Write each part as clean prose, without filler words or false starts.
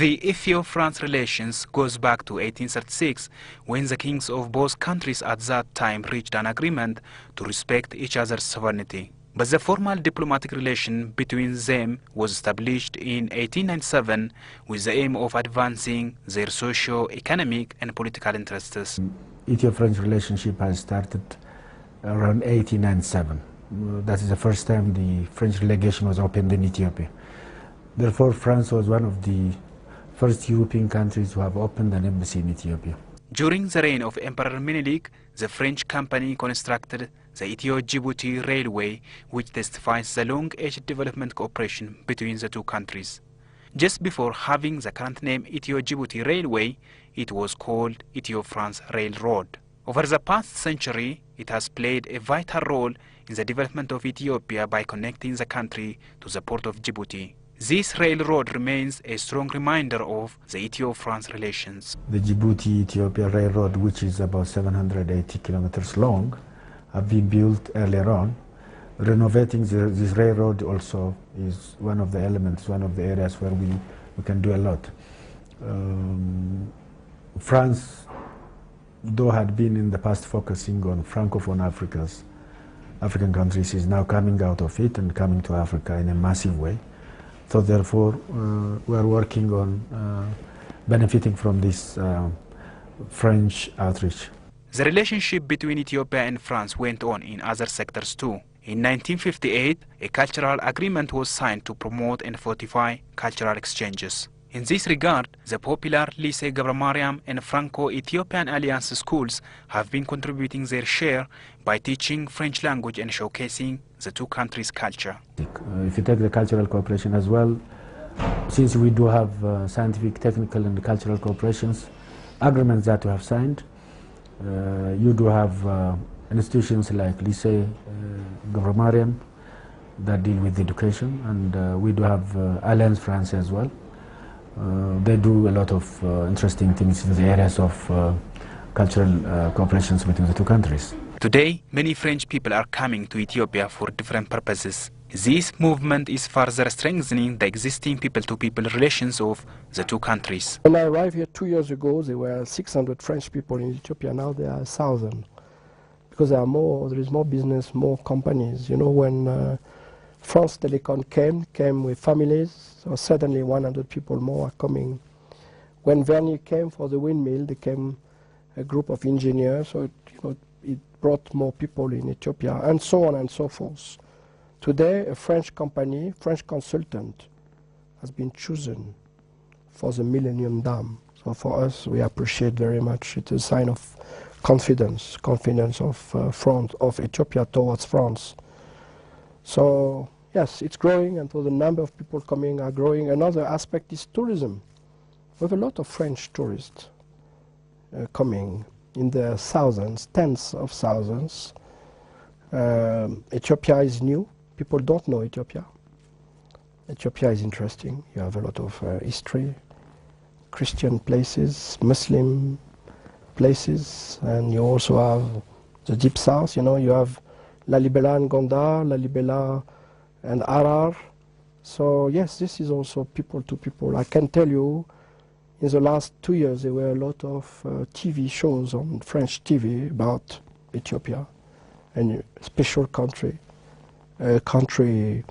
The Ethio-France relations goes back to 1836, when the kings of both countries at that time reached an agreement to respect each other's sovereignty. But the formal diplomatic relation between them was established in 1897 with the aim of advancing their socio-economic and political interests. Ethio-French relationship has started around 1897. That is the first time the French legation was opened in Ethiopia. Therefore, France was one of the first European countries who have opened an embassy in Ethiopia. During the reign of Emperor Menelik, the French company constructed the Ethio-Djibouti Railway, which testifies the long-age development cooperation between the two countries. Just before having the current name Ethio-Djibouti Railway, it was called Ethio-France Railroad. Over the past century, it has played a vital role in the development of Ethiopia by connecting the country to the port of Djibouti. This railroad remains a strong reminder of the Ethio-France relations. The Djibouti-Ethiopia Railroad, which is about 780 kilometers long, have been built earlier on. Renovating this railroad also is one of the elements, one of the areas where we can do a lot. France, though had been in the past focusing on Francophone African countries, is now coming out of it and coming to Africa in a massive way. So therefore, we are working on benefiting from this French outreach. The relationship between Ethiopia and France went on in other sectors too. In 1958, a cultural agreement was signed to promote and fortify cultural exchanges. In this regard, the popular Lycée Gabramariam and Franco-Ethiopian Alliance schools have been contributing their share by teaching French language and showcasing the two countries' culture. If you take the cultural cooperation as well, since we do have scientific, technical and cultural cooperations, agreements that we have signed, you do have institutions like Lycée Gabramariam that deal with education, and we do have Alliance France as well. They do a lot of interesting things in the areas of cultural cooperations between the two countries. Today, many French people are coming to Ethiopia for different purposes. This movement is further strengthening the existing people-to-people relations of the two countries. When I arrived here 2 years ago, there were 600 French people in Ethiopia. Now there are 1,000, because there is more business, more companies. You know, when France Telecom came with families, so suddenly 100 people more are coming. When Vernier came for the windmill, they came a group of engineers, so it brought more people in Ethiopia, and so on and so forth. Today, a French company, French consultant, has been chosen for the Millennium Dam. So for us, we appreciate very much. It's a sign of confidence of Ethiopia towards France. So yes, it's growing, and so the number of people coming are growing. Another aspect is tourism. We have a lot of French tourists coming in the thousands, tens of thousands. Ethiopia is new. People don't know Ethiopia. Ethiopia is interesting. You have a lot of history, Christian places, Muslim places, and you also have the deep south. You know, you have Lalibela and Gondar, Lalibela and Harar. So yes, this is also people to people. I can tell you, in the last 2 years, there were a lot of TV shows on French TV about Ethiopia, and a special country, a country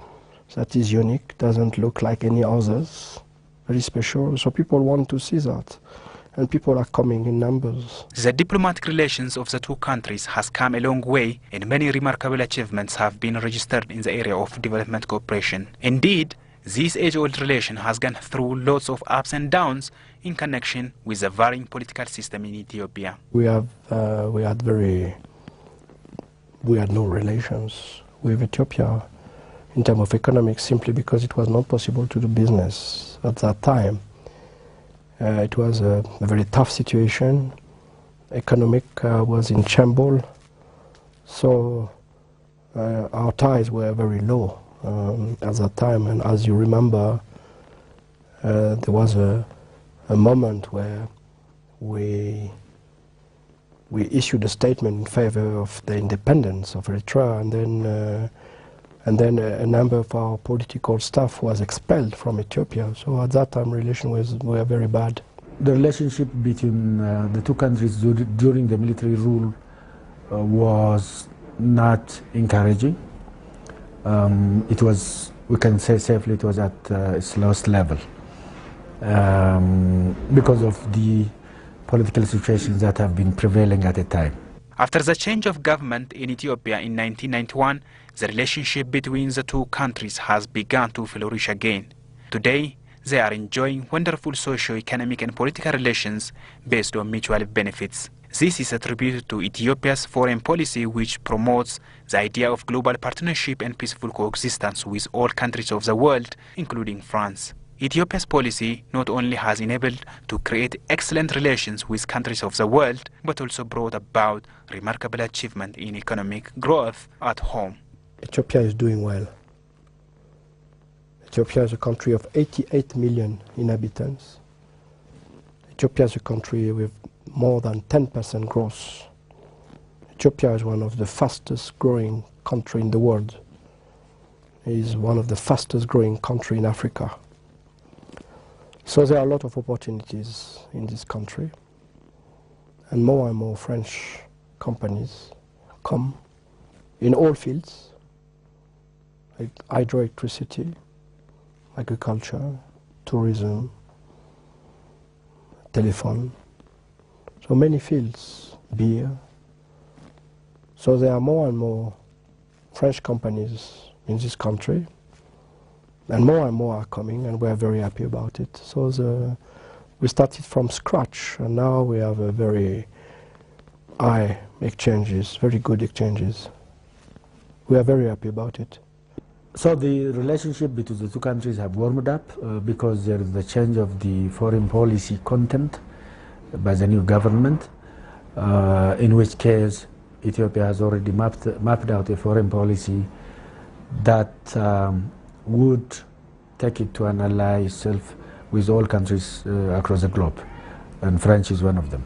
that is unique, doesn't look like any others, very special. So people want to see that, and people are coming in numbers. The diplomatic relations of the two countries has come a long way, and many remarkable achievements have been registered in the area of development cooperation. Indeed, this age-old relation has gone through lots of ups and downs in connection with the varying political system in Ethiopia. We had no relations with Ethiopia in terms of economics, simply because it was not possible to do business at that time. It was a very tough situation. Economic was in shambles, so our ties were very low at that time. And as you remember, there was a moment where we issued a statement in favor of the independence of Eritrea, and then And then a number of our political staff was expelled from Ethiopia. So at that time, relations were very bad. The relationship between the two countries during the military rule was not encouraging. It was, we can say safely, it was at its lowest level because of the political situations that have been prevailing at the time. After the change of government in Ethiopia in 1991, the relationship between the two countries has begun to flourish again. Today, they are enjoying wonderful socio-economic and political relations based on mutual benefits. This is attributed to Ethiopia's foreign policy, which promotes the idea of global partnership and peaceful coexistence with all countries of the world, including France. Ethiopia's policy not only has enabled to create excellent relations with countries of the world, but also brought about remarkable achievement in economic growth at home. Ethiopia is doing well. Ethiopia is a country of 88 million inhabitants. Ethiopia is a country with more than 10% growth. Ethiopia is one of the fastest growing countries in the world. It is one of the fastest growing countries in Africa. So there are a lot of opportunities in this country, and more French companies come in all fields, like hydroelectricity, agriculture, tourism, telephone, so many fields, beer. So there are more and more French companies in this country, and more are coming, and we're very happy about it. So we started from scratch, and now we have a very high exchanges, very good exchanges. We are very happy about it. So the relationship between the two countries have warmed up because there is the change of the foreign policy content by the new government, in which case Ethiopia has already mapped out a foreign policy that would take it to an ally itself with all countries across the globe, and France is one of them.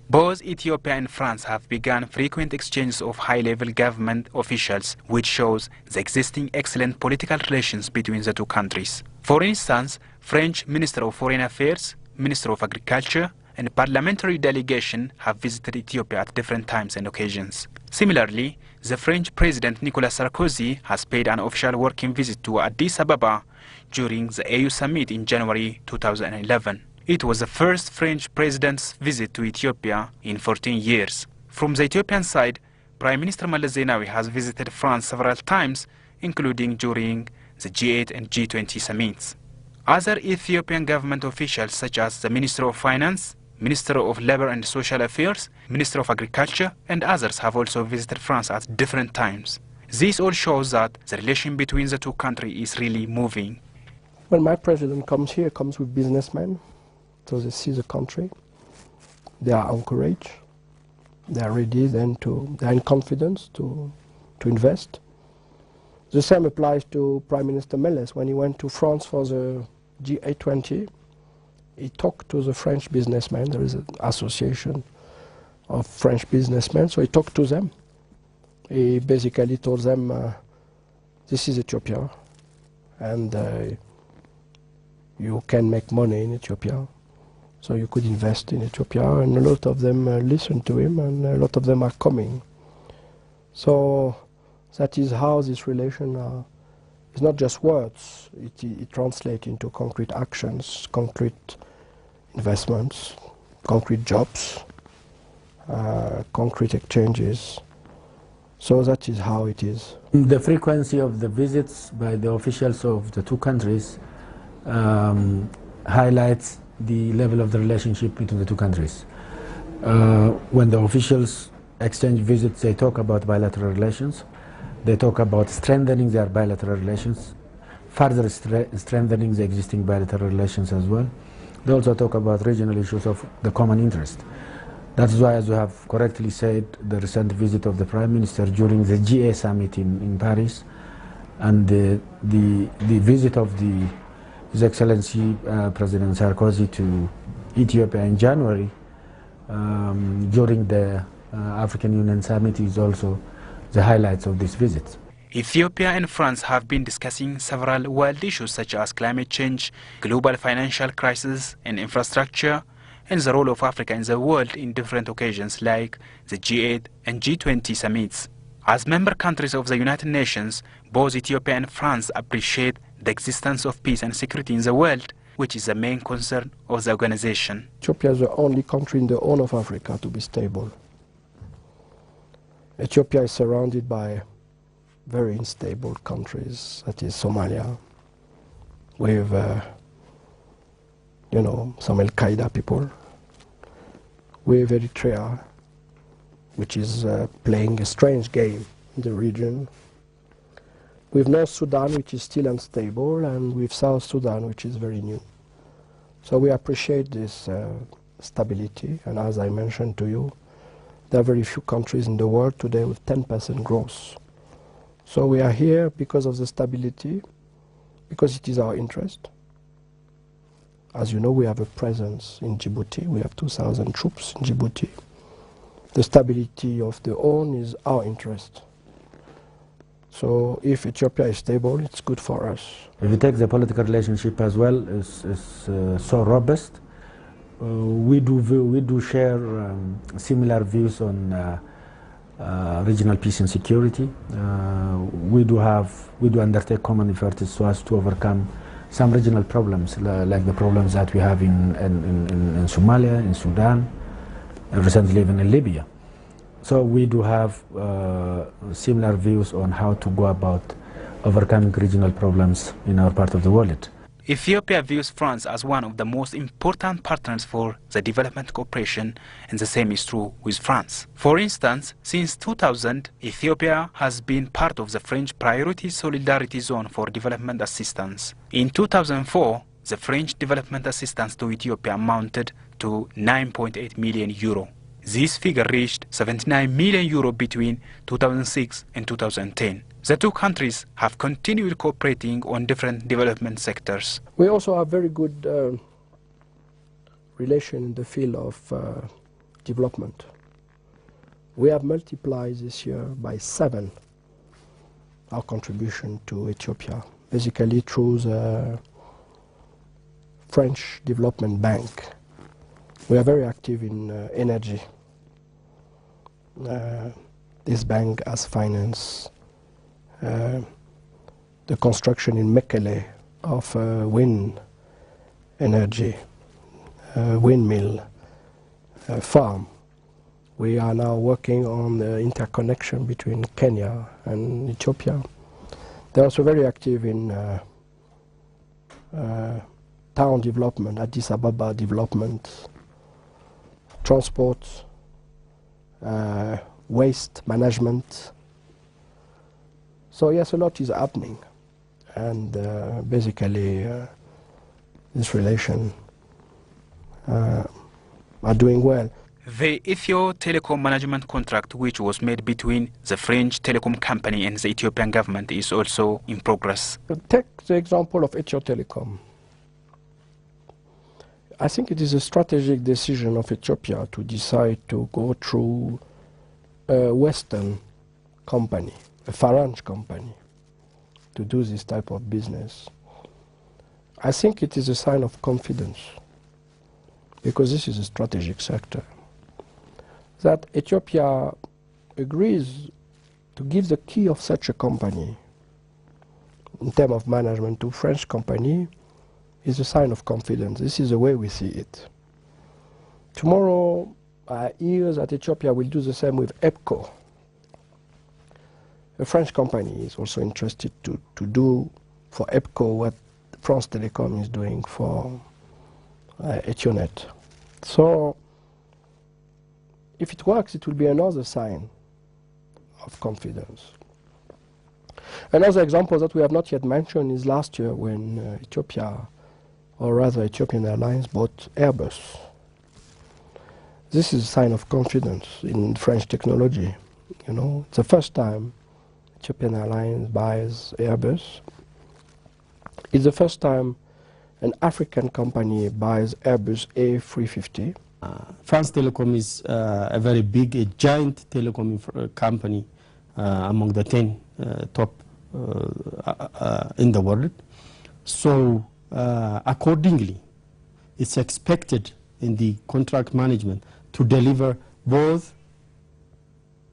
Both Ethiopia and France have begun frequent exchanges of high-level government officials, which shows the existing excellent political relations between the two countries. For instance, French Minister of Foreign Affairs, Minister of Agriculture, and parliamentary delegation have visited Ethiopia at different times and occasions. Similarly, the French President Nicolas Sarkozy has paid an official working visit to Addis Ababa during the AU summit in January 2011. It was the first French president's visit to Ethiopia in 14 years. From the Ethiopian side, Prime Minister Meles Zenawi has visited France several times, including during the G8 and G20 summits. Other Ethiopian government officials, such as the Minister of Finance, Minister of Labour and Social Affairs, Minister of Agriculture, and others have also visited France at different times. This all shows that the relation between the two countries is really moving. When my president comes here, comes with businessmen, so they see the country, they are encouraged, they are ready then they are in confidence to invest. The same applies to Prime Minister Meles. When he went to France for the G820, he talked to the French businessmen. There is an association of French businessmen, so he talked to them. He basically told them, this is Ethiopia, and you can make money in Ethiopia, so you could invest in Ethiopia, and a lot of them listened to him, and a lot of them are coming. So that is how this relation is not just words, it translates into concrete actions, concrete investments, concrete jobs, concrete exchanges. So that is how it is. The frequency of the visits by the officials of the two countries highlights the level of the relationship between the two countries. When the officials exchange visits, they talk about bilateral relations. They talk about strengthening their bilateral relations, further strengthening the existing bilateral relations as well. They also talk about regional issues of the common interest. That is why, as you have correctly said, the recent visit of the Prime Minister during the GA summit in Paris, and the visit of His Excellency President Sarkozy to Ethiopia in January during the African Union summit is also the highlights of this visit. Ethiopia and France have been discussing several world issues such as climate change, global financial crisis and infrastructure, and the role of Africa in the world in different occasions like the G8 and G20 summits. As member countries of the United Nations, both Ethiopia and France appreciate the existence of peace and security in the world, which is the main concern of the organization. Ethiopia is the only country in the whole of Africa to be stable. Ethiopia is surrounded by very unstable countries, that is Somalia, with some Al-Qaeda people, with Eritrea, which is playing a strange game in the region, with North Sudan, which is still unstable, and with South Sudan, which is very new. So we appreciate this stability, and as I mentioned to you, there are very few countries in the world today with 10% growth. So we are here because of the stability, because it is our interest. As you know, we have a presence in Djibouti. We have 2,000 troops in Djibouti. The stability of the own is our interest. So if Ethiopia is stable, it's good for us. If you take the political relationship as well, it's so robust. We do share similar views on regional peace and security. We do undertake common efforts so as to overcome some regional problems, like the problems that we have in Somalia, in Sudan, and recently even in Libya. So we do have similar views on how to go about overcoming regional problems in our part of the world. Ethiopia views France as one of the most important partners for the development cooperation, and the same is true with France. For instance, since 2000, Ethiopia has been part of the French Priority Solidarity Zone for Development Assistance. In 2004, the French development assistance to Ethiopia amounted to 9.8 million euro. This figure reached 79 million euro between 2006 and 2010. The two countries have continued cooperating on different development sectors. We also have very good relation in the field of development. We have multiplied this year by 7 our contribution to Ethiopia, basically through the French Development Bank. We are very active in energy. This bank has financed the construction in Mekele of wind energy, windmill farm. We are now working on the interconnection between Kenya and Ethiopia. They're also very active in town development, Addis Ababa development, transport, waste management. So yes, a lot is happening, and basically this relation are doing well. The Ethio Telecom management contract, which was made between the French telecom company and the Ethiopian government, is also in progress. Take the example of Ethio Telecom. I think it is a strategic decision of Ethiopia to decide to go through a Western company, a foreign company, to do this type of business. I think it is a sign of confidence, because this is a strategic sector, that Ethiopia agrees to give the key of such a company in terms of management to a French company is a sign of confidence. This is the way we see it. Tomorrow, I hear that Ethiopia will do the same with EPCO. A French company is also interested to do for EPCO what France Telecom is doing for Ethionet. So, if it works, it will be another sign of confidence. Another example that we have not yet mentioned is last year when Ethiopia, or rather Ethiopian Airlines, bought Airbus. This is a sign of confidence in French technology. You know, it's the first time Ethiopian Airlines buys Airbus. It's the first time an African company buys Airbus A350. France Telecom is a very big, a giant telecom company among the 10 top in the world. So accordingly, it's expected in the contract management to deliver both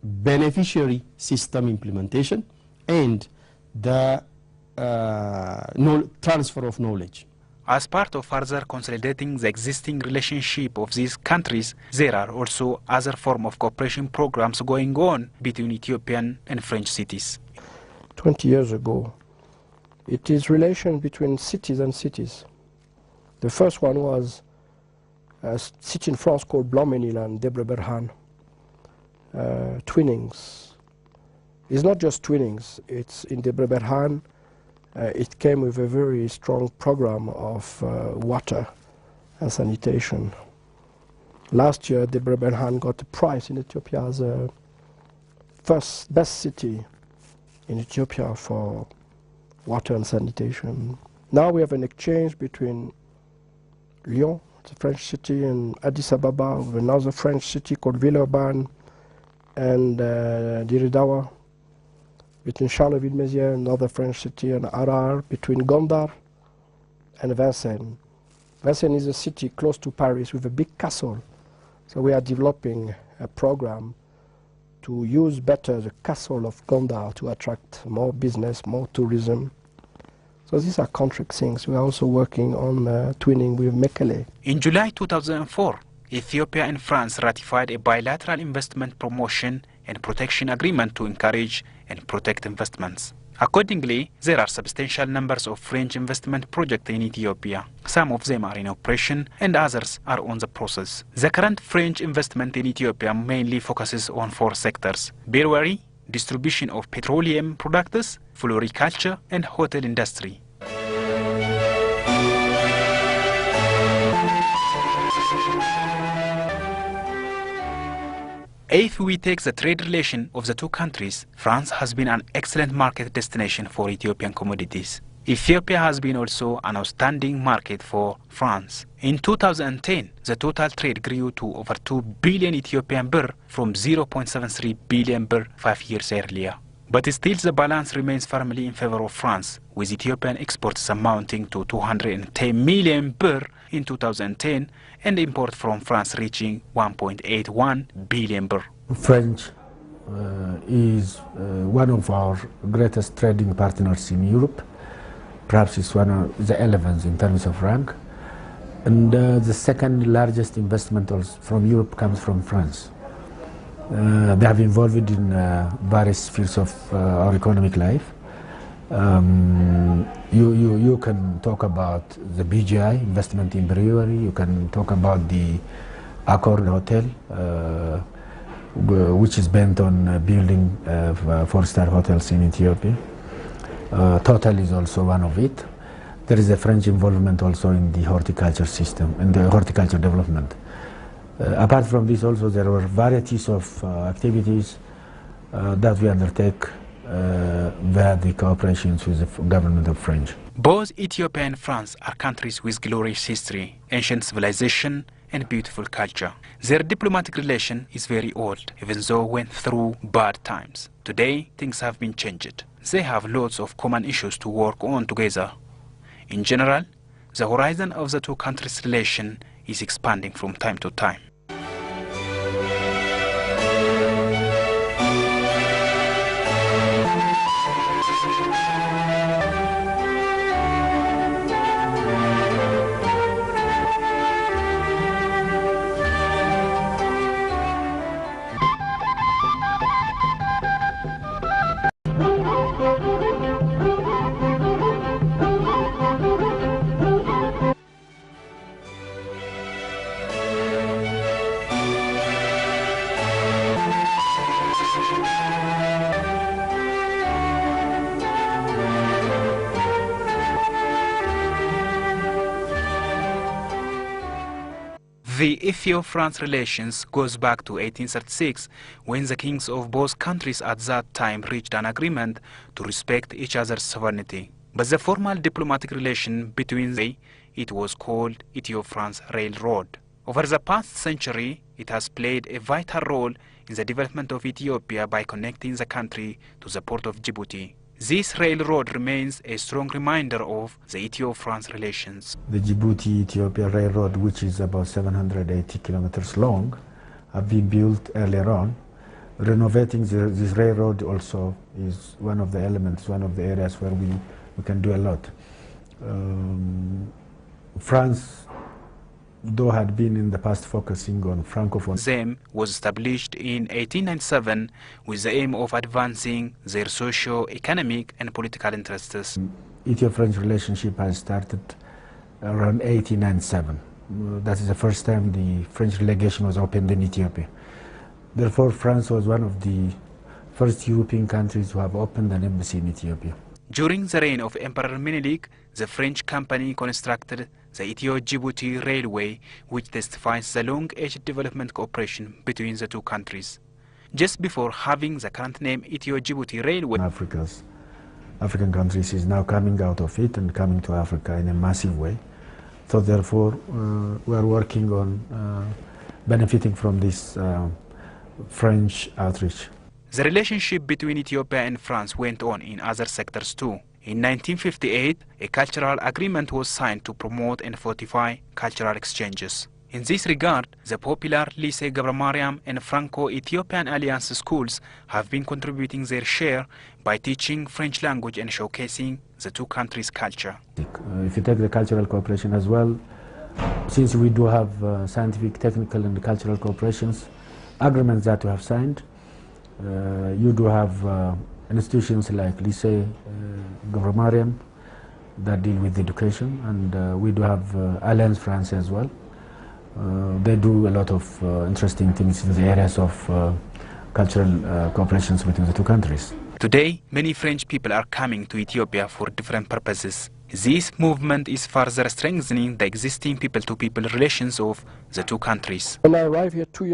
beneficiary system implementation and the transfer of knowledge. As part of further consolidating the existing relationship of these countries, there are also other forms of cooperation programs going on between Ethiopian and French cities. 20 years ago, it is relation between cities and cities. The first one was a city in France called Blanc-Ménil and Debre Berhan. Twinnings. It's not just twinnings, it's in Debre Berhan. It came with a very strong program of water and sanitation. Last year, Debre Berhan got a prize in Ethiopia as a best city in Ethiopia for water and sanitation. Now we have an exchange between Lyon, the French city, and Addis Ababa, with another French city called Villeurbanne, and Diridawa, between Charleville-Mézières, another French city, and Arar, between Gondar and Vincennes. Vincennes is a city close to Paris with a big castle. So we are developing a program to use better the castle of Gondar to attract more business, more tourism. So these are contract things. We are also working on twinning with Mekele. In July 2004, Ethiopia and France ratified a bilateral investment promotion and protection agreement to encourage and protect investments. Accordingly, there are substantial numbers of French investment projects in Ethiopia. Some of them are in operation and others are on the process. The current French investment in Ethiopia mainly focuses on 4 sectors: brewery, distribution of petroleum products, floriculture, and hotel industry. If we take the trade relation of the two countries, France has been an excellent market destination for Ethiopian commodities. Ethiopia has been also an outstanding market for France. In 2010, the total trade grew to over 2 billion Ethiopian birr from 0.73 billion birr 5 years earlier. But still the balance remains firmly in favor of France, with Ethiopian exports amounting to 210 million birr in 2010 and import from France reaching 1.81 billion birr. French is one of our greatest trading partners in Europe. Perhaps it's one of the 11th in terms of rank. And the second largest investment from Europe comes from France. They have involved in various spheres of our economic life. You can talk about the BGI, investment in brewery. You can talk about the Accord Hotel, which is bent on building 4-star hotels in Ethiopia. Total is also one of it. There is a French involvement also in the horticulture system, in the horticulture development. Apart from this also, there were varieties of activities that we undertake via the cooperations with the government of France. Both Ethiopia and France are countries with glorious history, ancient civilization, and beautiful culture. Their diplomatic relation is very old, even though went through bad times. Today, things have been changed. They have lots of common issues to work on together. In general, the horizon of the two countries' relation is expanding from time to time. The Ethio-France relations goes back to 1836, when the kings of both countries at that time reached an agreement to respect each other's sovereignty. But the formal diplomatic relation between them, it was called Ethio-France Railroad. Over the past century, it has played a vital role in the development of Ethiopia by connecting the country to the port of Djibouti. This railroad remains a strong reminder of the Ethio-France relations. The Djibouti-Ethiopia railroad, which is about 780 kilometers long, have been built earlier on. Renovating this railroad also is one of the elements, one of the areas where we can do a lot. France, though had been in the past focusing on Francophone. ZEM was established in 1897 with the aim of advancing their socio-economic and political interests. Ethio-French relationship has started around 1897. That is the first time the French delegation was opened in Ethiopia. Therefore, France was one of the first European countries to have opened an embassy in Ethiopia. During the reign of Emperor Menelik, the French company constructed the Ethio-Djibouti Railway, which testifies the long-age development cooperation between the two countries. Just before having the current name Ethio-Djibouti Railway, African countries is now coming out of it and coming to Africa in a massive way. So therefore, we are working on benefiting from this French outreach. The relationship between Ethiopia and France went on in other sectors too. In 1958, a cultural agreement was signed to promote and fortify cultural exchanges. In this regard, the popular Lycée Gabramariam and Franco-Ethiopian Alliance schools have been contributing their share by teaching French language and showcasing the two countries' culture. If you take the cultural cooperation as well, since we do have scientific, technical and cultural cooperations, agreements that we have signed, you do have institutions like Lycée Gabramariam that deal with education, and we do have Alliance France as well. They do a lot of interesting things in the areas of cultural cooperations between the two countries. Today, many French people are coming to Ethiopia for different purposes. This movement is further strengthening the existing people-to-people relations of the two countries. When I arrived here 2 years